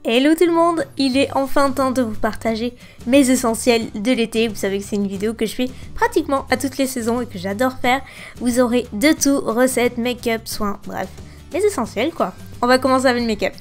Hello tout le monde, il est enfin temps de vous partager mes essentiels de l'été. Vous savez que c'est une vidéo que je fais pratiquement à toutes les saisons et que j'adore faire. Vous aurez de tout, recettes, make-up, soins, bref, mes essentiels quoi. On va commencer avec le make-up.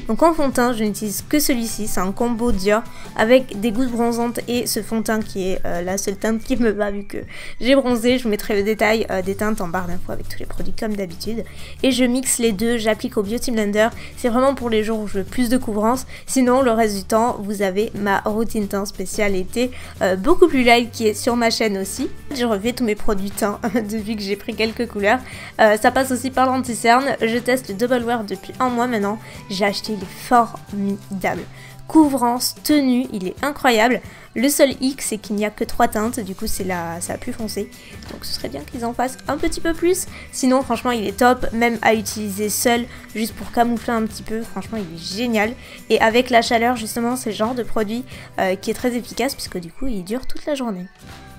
Donc en fond de teint, je n'utilise que celui-ci, c'est un combo Dior avec des gouttes bronzantes et ce fond de teint qui est la seule teinte qui me va vu que j'ai bronzé. Je vous mettrai le détail des teintes en barre d'infos avec tous les produits comme d'habitude. Et je mixe les deux, j'applique au Beauty Blender. C'est vraiment pour les jours où je veux plus de couvrance. Sinon le reste du temps, vous avez ma routine teint spéciale été beaucoup plus light qui est sur ma chaîne aussi. Je refais tous mes produits teint depuis que j'ai pris quelques couleurs. Ça passe aussi par l'anti-cerne. Je teste le Double Wear depuis un mois maintenant. J'ai acheté, il est formidable. Couvrance, tenue, il est incroyable. Le seul hic, c'est qu'il n'y a que 3 teintes, du coup c'est la plus foncé. Donc ce serait bien qu'ils en fassent un petit peu plus. Sinon franchement il est top, même à utiliser seul, juste pour camoufler un petit peu. Franchement il est génial. Et avec la chaleur justement, c'est le genre de produit qui est très efficace puisque du coup il dure toute la journée.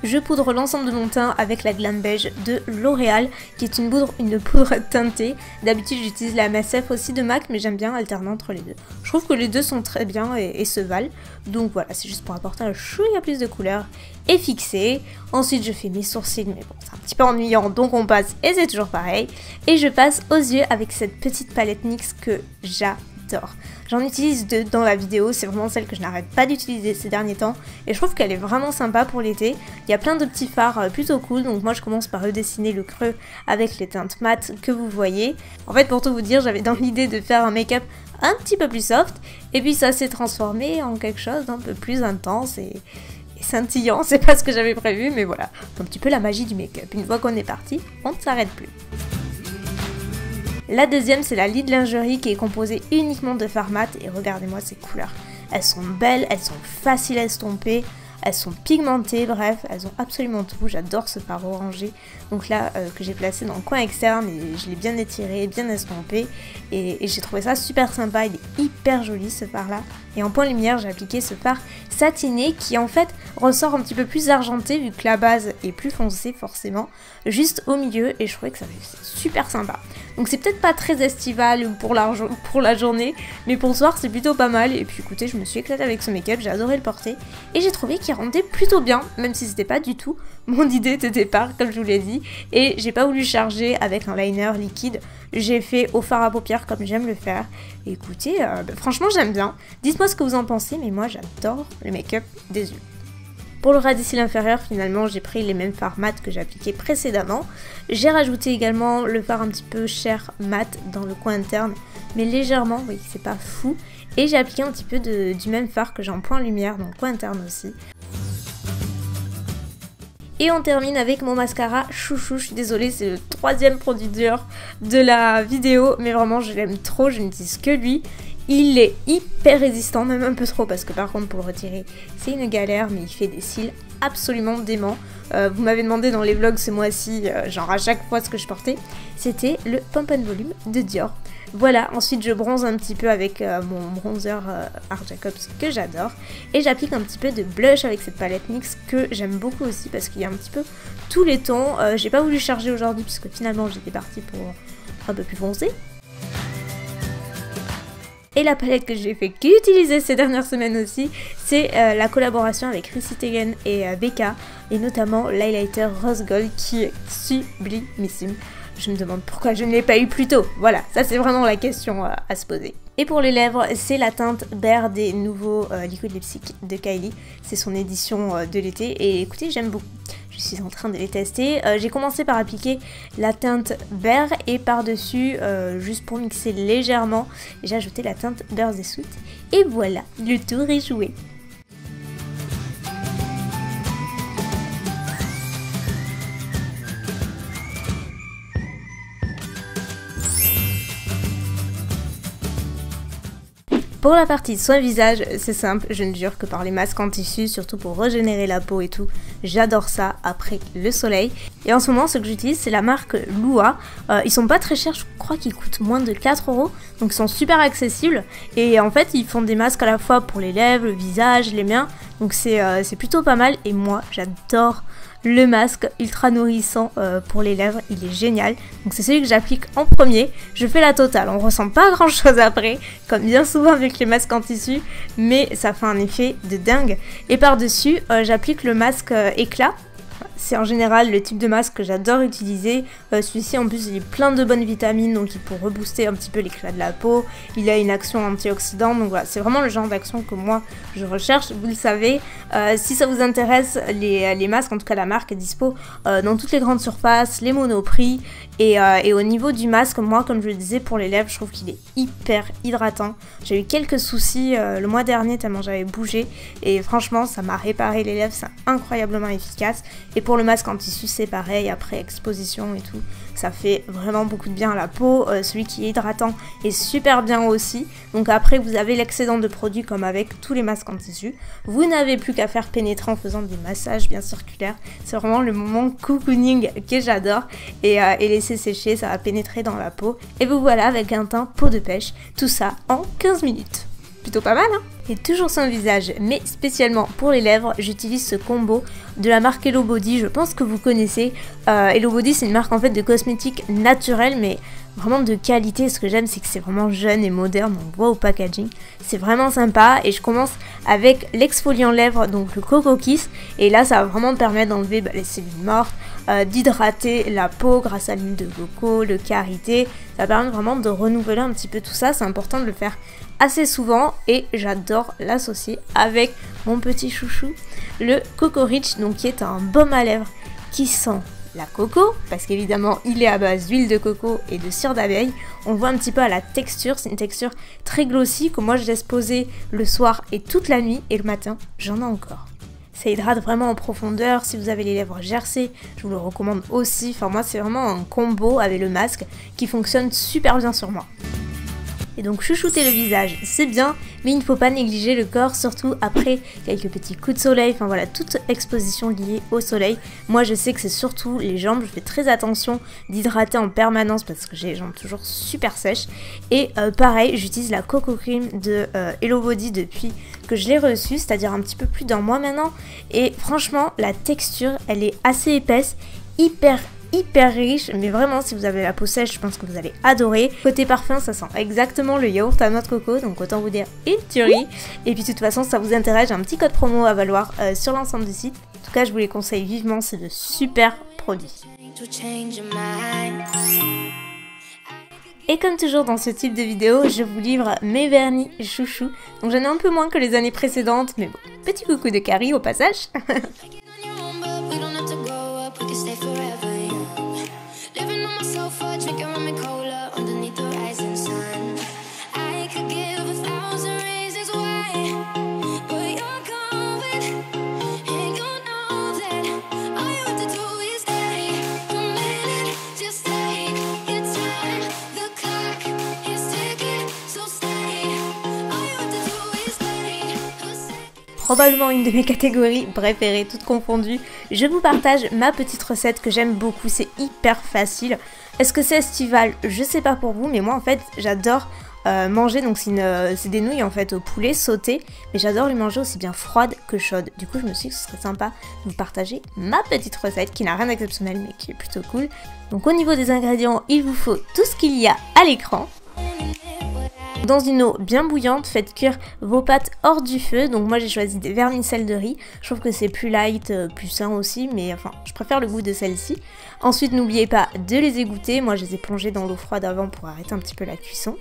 Je poudre l'ensemble de mon teint avec la Glam Beige de L'Oréal, qui est une poudre teintée. D'habitude j'utilise la MSF aussi de MAC, mais j'aime bien alterner entre les deux. Je trouve que les deux sont très bien et se valent. Donc voilà, c'est juste pour apporter un chouïa plus de couleur et fixer. Ensuite je fais mes sourcils, mais bon c'est un petit peu ennuyant, donc on passe et c'est toujours pareil. Et je passe aux yeux avec cette petite palette NYX que j'adore. J'en utilise 2 dans la vidéo, c'est vraiment celle que je n'arrête pas d'utiliser ces derniers temps et je trouve qu'elle est vraiment sympa pour l'été. Il y a plein de petits fards plutôt cool, donc moi je commence par redessiner le creux avec les teintes mat que vous voyez. En fait pour tout vous dire, j'avais dans l'idée de faire un make-up un petit peu plus soft et puis ça s'est transformé en quelque chose d'un peu plus intense et scintillant, c'est pas ce que j'avais prévu mais voilà, un petit peu la magie du make-up. Une fois qu'on est parti, on ne s'arrête plus. La deuxième, c'est la Lid Lingerie qui est composée uniquement de fard mat et regardez-moi ces couleurs. Elles sont belles, elles sont faciles à estomper, elles sont pigmentées, bref, elles ont absolument tout. J'adore ce fard orangé, donc là que j'ai placé dans le coin externe et je l'ai bien étiré, bien estompé et j'ai trouvé ça super sympa. Il est hyper joli ce fard là. Et en point lumière, j'ai appliqué ce fard satiné qui en fait ressort un petit peu plus argenté vu que la base est plus foncée forcément, juste au milieu et je trouvais que ça fait super sympa. Donc c'est peut-être pas très estival pour la journée, mais pour le soir c'est plutôt pas mal. Et puis écoutez, je me suis éclatée avec ce make-up, j'ai adoré le porter et j'ai trouvé qu'il rendait plutôt bien, même si c'était pas du tout mon idée de départ comme je vous l'ai dit. Et j'ai pas voulu charger avec un liner liquide, j'ai fait au fard à paupières comme j'aime le faire. Et écoutez, franchement j'aime bien. Dites-moi ce que vous en pensez, mais moi j'adore le make-up des yeux. Pour le ras des cils inférieurs, finalement, j'ai pris les mêmes fards mat que j'ai appliqués précédemment. J'ai rajouté également le fard un petit peu cher mat dans le coin interne, mais légèrement, oui, c'est pas fou. Et j'ai appliqué un petit peu du même fard que j'ai en point lumière dans le coin interne aussi. Et on termine avec mon mascara chouchou. Je suis désolée, c'est le 3e produit Dior de la vidéo, mais vraiment je l'aime trop, je n'utilise que lui. Il est hyper résistant, même un peu trop, parce que par contre pour le retirer c'est une galère, mais il fait des cils absolument déments. Vous m'avez demandé dans les vlogs ce mois-ci, genre à chaque fois ce que je portais, c'était le Pump and Volume de Dior. Voilà, ensuite je bronze un petit peu avec mon bronzer Art Jacobs que j'adore. Et j'applique un petit peu de blush avec cette palette NYX que j'aime beaucoup aussi parce qu'il y a un petit peu tous les tons. J'ai pas voulu charger aujourd'hui puisque finalement j'étais partie pour un peu plus foncé. Et la palette que j'ai fait qu'utiliser ces dernières semaines aussi, c'est la collaboration avec Chrissy Teigen et Becca, et notamment l'highlighter Rose Gold qui est sublimissime. Je me demande pourquoi je ne l'ai pas eu plus tôt. Voilà, ça c'est vraiment la question à se poser. Et pour les lèvres, c'est la teinte Bare des nouveaux Liquid Lipstick de Kylie. C'est son édition de l'été et écoutez, j'aime beaucoup. Je suis en train de les tester. J'ai commencé par appliquer la teinte Bare et par-dessus, juste pour mixer légèrement, j'ai ajouté la teinte Birthday Suit. Et voilà, le tour est joué. Pour la partie soin visage, c'est simple, je ne jure que par les masques en tissu, surtout pour régénérer la peau et tout. J'adore ça après le soleil. Et en ce moment, ce que j'utilise, c'est la marque Lua. Ils sont pas très chers, je crois qu'ils coûtent moins de 4 €. Donc ils sont super accessibles. Et en fait, ils font des masques à la fois pour les lèvres, le visage, les mains. Donc c'est plutôt pas mal. Et moi, j'adore le masque ultra nourrissant pour les lèvres, il est génial. Donc c'est celui que j'applique en premier, je fais la totale, on ressent pas grand chose après, comme bien souvent avec les masques en tissu, mais ça fait un effet de dingue. Et par-dessus, j'applique le masque éclat. C'est en général le type de masque que j'adore utiliser. Celui-ci en plus il est plein de bonnes vitamines, donc il peut rebooster un petit peu l'éclat de la peau. Il a une action antioxydante, donc voilà, c'est vraiment le genre d'action que moi je recherche, vous le savez. Si ça vous intéresse, les masques, en tout cas la marque est dispo dans toutes les grandes surfaces, les Monoprix. Et au niveau du masque, moi comme je le disais pour les lèvres, je trouve qu'il est hyper hydratant. J'ai eu quelques soucis le mois dernier tellement j'avais bougé, et franchement ça m'a réparé les lèvres, c'est incroyablement efficace. Et pour le masque en tissu c'est pareil, après exposition et tout, ça fait vraiment beaucoup de bien à la peau. Celui qui est hydratant est super bien aussi. Donc après vous avez l'excédent de produits comme avec tous les masques en tissu. Vous n'avez plus qu'à faire pénétrer en faisant des massages bien circulaires. C'est vraiment le moment cocooning que j'adore. Et laisser sécher, ça va pénétrer dans la peau. Et vous voilà avec un teint peau de pêche. Tout ça en 15 minutes. Plutôt pas mal, hein? Et toujours sans visage, mais spécialement pour les lèvres, j'utilise ce combo de la marque Hello Body. Je pense que vous connaissez. Hello Body, c'est une marque en fait de cosmétiques naturels, mais vraiment de qualité. Ce que j'aime, c'est que c'est vraiment jeune et moderne. On voit au packaging, c'est vraiment sympa. Et je commence avec l'exfoliant lèvres, donc le Coco Kiss. Et là, ça va vraiment me permettre d'enlever les cellules mortes, d'hydrater la peau grâce à l'huile de coco, le karité. Ça permet vraiment de renouveler un petit peu tout ça. C'est important de le faire assez souvent et j'adore l'associer avec mon petit chouchou, le Coco Rich, donc qui est un baume à lèvres qui sent la coco, parce qu'évidemment il est à base d'huile de coco et de cire d'abeille. On voit un petit peu à la texture, c'est une texture très glossy que moi je laisse poser le soir et toute la nuit, et le matin j'en ai encore. Ça hydrate vraiment en profondeur. Si vous avez les lèvres gercées, je vous le recommande aussi. Enfin moi c'est vraiment un combo avec le masque qui fonctionne super bien sur moi. Et donc chouchouter le visage, c'est bien, mais il ne faut pas négliger le corps, surtout après quelques petits coups de soleil, enfin voilà, toute exposition liée au soleil. Moi je sais que c'est surtout les jambes, je fais très attention d'hydrater en permanence parce que j'ai les jambes toujours super sèches. Et pareil, j'utilise la Coco Cream de Hello Body depuis que je l'ai reçue, c'est-à-dire un petit peu plus d'un mois maintenant. Et franchement, la texture, elle est assez épaisse, hyper riche, mais vraiment si vous avez la peau sèche, je pense que vous allez adorer. Côté parfum, ça sent exactement le yaourt à noix de coco, donc autant vous dire une tuerie. Et puis de toute façon, si ça vous intéresse, j'ai un petit code promo à valoir sur l'ensemble du site. En tout cas, je vous les conseille vivement, c'est de super produits. Et comme toujours dans ce type de vidéo, je vous livre mes vernis chouchou. Donc j'en ai un peu moins que les années précédentes, mais bon, petit coucou de Carrie au passage. Probablement une de mes catégories préférées, toutes confondues. Je vous partage ma petite recette que j'aime beaucoup, c'est hyper facile. Est-ce que c'est estival? Je sais pas pour vous, mais moi en fait j'adore manger, donc c'est des nouilles en fait au poulet sautées, mais j'adore les manger aussi bien froides que chaudes. Du coup je me suis dit que ce serait sympa de vous partager ma petite recette qui n'a rien d'exceptionnel mais qui est plutôt cool. Donc au niveau des ingrédients, il vous faut tout ce qu'il y a à l'écran. Dans une eau bien bouillante, faites cuire vos pâtes hors du feu. Donc moi j'ai choisi des vermicelles de riz. Je trouve que c'est plus light, plus sain aussi, mais enfin je préfère le goût de celle-ci. Ensuite n'oubliez pas de les égoutter. Moi je les ai plongées dans l'eau froide avant pour arrêter un petit peu la cuisson.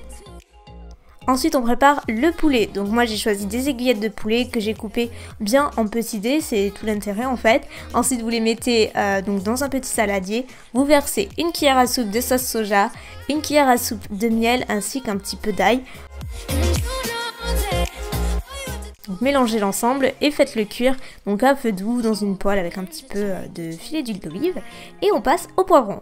Ensuite on prépare le poulet, donc moi j'ai choisi des aiguillettes de poulet que j'ai coupées bien en petits dés, c'est tout l'intérêt en fait. Ensuite vous les mettez donc dans un petit saladier, vous versez une cuillère à soupe de sauce soja, une cuillère à soupe de miel ainsi qu'un petit peu d'ail. Donc mélangez l'ensemble et faites-le cuire donc à feu doux dans une poêle avec un petit peu de filet d'huile d'olive et on passe au poivron.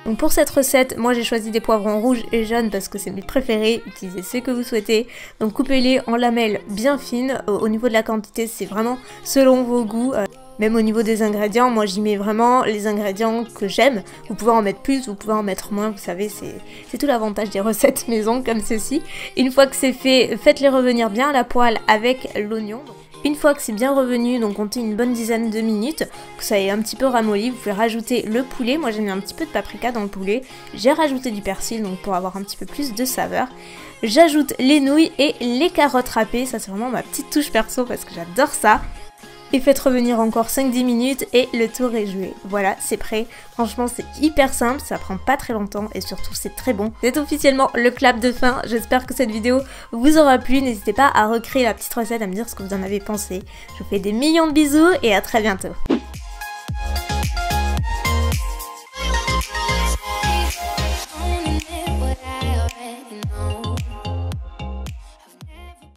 Donc pour cette recette, moi j'ai choisi des poivrons rouges et jaunes parce que c'est mes préférés, utilisez ce que vous souhaitez. Donc coupez-les en lamelles bien fines, au niveau de la quantité c'est vraiment selon vos goûts. Même au niveau des ingrédients, moi j'y mets vraiment les ingrédients que j'aime. Vous pouvez en mettre plus, vous pouvez en mettre moins, vous savez, c'est tout l'avantage des recettes maison comme ceci. Une fois que c'est fait, faites-les revenir bien à la poêle avec l'oignon. Une fois que c'est bien revenu, donc comptez une bonne dizaine de minutes, que ça ait un petit peu ramolli, vous pouvez rajouter le poulet. Moi j'ai mis un petit peu de paprika dans le poulet, j'ai rajouté du persil donc pour avoir un petit peu plus de saveur. J'ajoute les nouilles et les carottes râpées, ça c'est vraiment ma petite touche perso parce que j'adore ça. Et faites revenir encore 5-10 minutes et le tour est joué. Voilà, c'est prêt. Franchement, c'est hyper simple, ça prend pas très longtemps et surtout c'est très bon. C'est officiellement le clap de fin. J'espère que cette vidéo vous aura plu. N'hésitez pas à recréer la petite recette, à me dire ce que vous en avez pensé. Je vous fais des millions de bisous et à très bientôt.